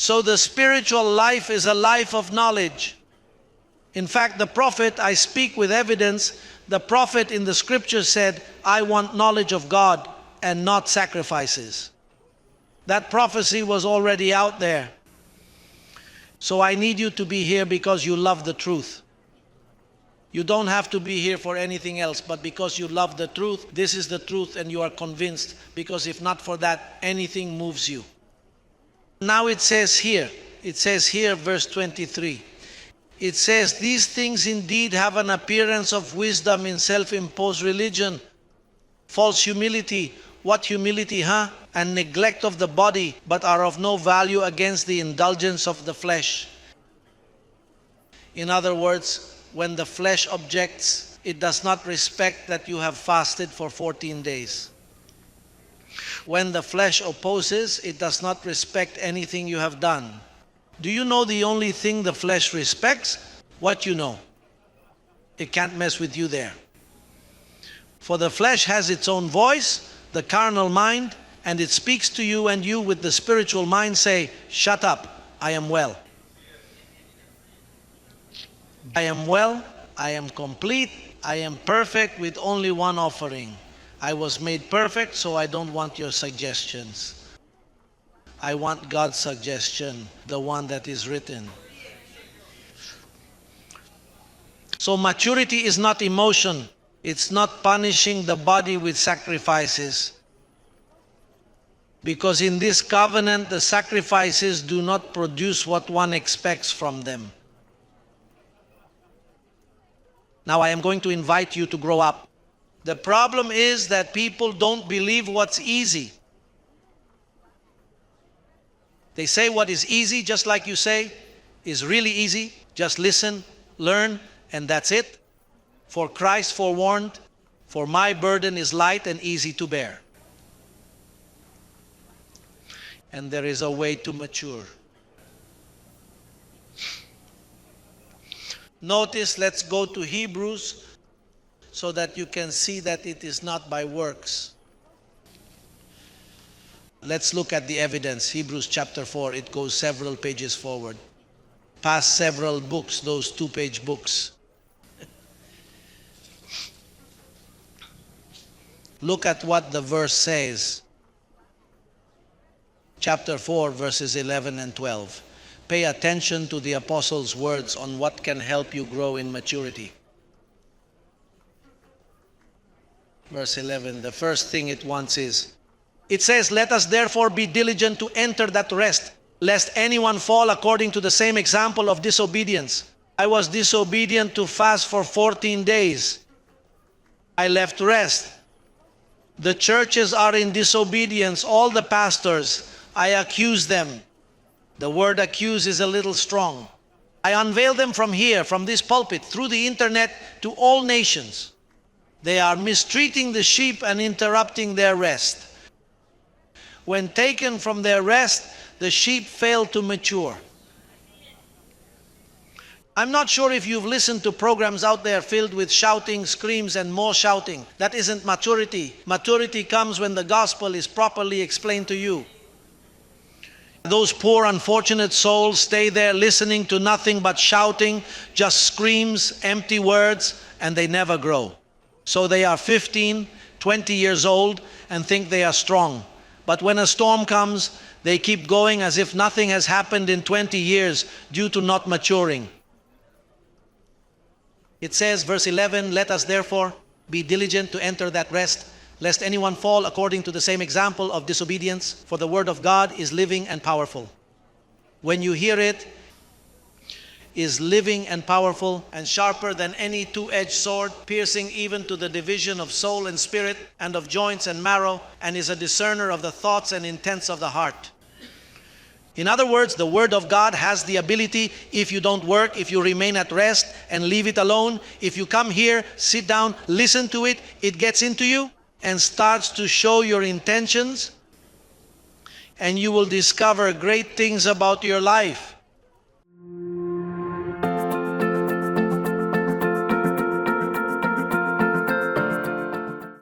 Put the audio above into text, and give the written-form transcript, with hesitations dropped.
So the spiritual life is a life of knowledge. In fact, the prophet, I speak with evidence, the prophet in the scripture said, I want knowledge of God and not sacrifices. That prophecy was already out there. So I need you to be here because you love the truth. You don't have to be here for anything else, but because you love the truth, this is the truth and you are convinced, because if not for that, anything moves you. Now it says here, verse 23, it says, these things indeed have an appearance of wisdom in self-imposed religion, false humility. What humility, huh? And neglect of the body, but are of no value against the indulgence of the flesh. In other words, when the flesh objects, it does not respect that you have fasted for 14 days. When the flesh opposes, it does not respect anything you have done. Do you know the only thing the flesh respects? What you know. It can't mess with you there. For the flesh has its own voice, the carnal mind, and it speaks to you, and you with the spiritual mind say, shut up, I am well. I am well, I am complete, I am perfect with only one offering. I was made perfect, so I don't want your suggestions. I want God's suggestion, the one that is written. So maturity is not emotion. It's not punishing the body with sacrifices. Because in this covenant, the sacrifices do not produce what one expects from them. Now I am going to invite you to grow up. The problem is that people don't believe what's easy. They say what is easy, just like you say, is really easy. Just listen, learn, and that's it. For Christ forewarned, for my burden is light and easy to bear. And there is a way to mature. Notice, let's go to Hebrews so that you can see that it is not by works. Let's look at the evidence. Hebrews chapter 4, it goes several pages forward. Past several books, those 2-page books. Look at what the verse says. Chapter 4, verses 11 and 12. Pay attention to the apostles' words on what can help you grow in maturity. Verse 11, the first thing it wants is, it says, let us therefore be diligent to enter that rest, lest anyone fall according to the same example of disobedience. I was disobedient to fast for 14 days. I left rest. The churches are in disobedience, all the pastors. I accuse them. The word accuse is a little strong. I unveil them from here, from this pulpit, through the internet to all nations. They are mistreating the sheep and interrupting their rest. When taken from their rest, the sheep fail to mature. I'm not sure if you've listened to programs out there filled with shouting, screams, and more shouting. That isn't maturity. Maturity comes when the gospel is properly explained to you. Those poor, unfortunate souls stay there listening to nothing but shouting, just screams, empty words, and they never grow. So they are 15, 20 years old and think they are strong. But when a storm comes, they keep going as if nothing has happened in 20 years due to not maturing. It says, verse 11, let us therefore be diligent to enter that rest, lest anyone fall according to the same example of disobedience, for the word of God is living and powerful. When you hear it, is living and powerful and sharper than any two-edged sword, piercing even to the division of soul and spirit and of joints and marrow, and is a discerner of the thoughts and intents of the heart. In other words, the word of God has the ability, if you don't work, if you remain at rest and leave it alone, if you come here, sit down, listen to it, it gets into you and starts to show your intentions, and you will discover great things about your life.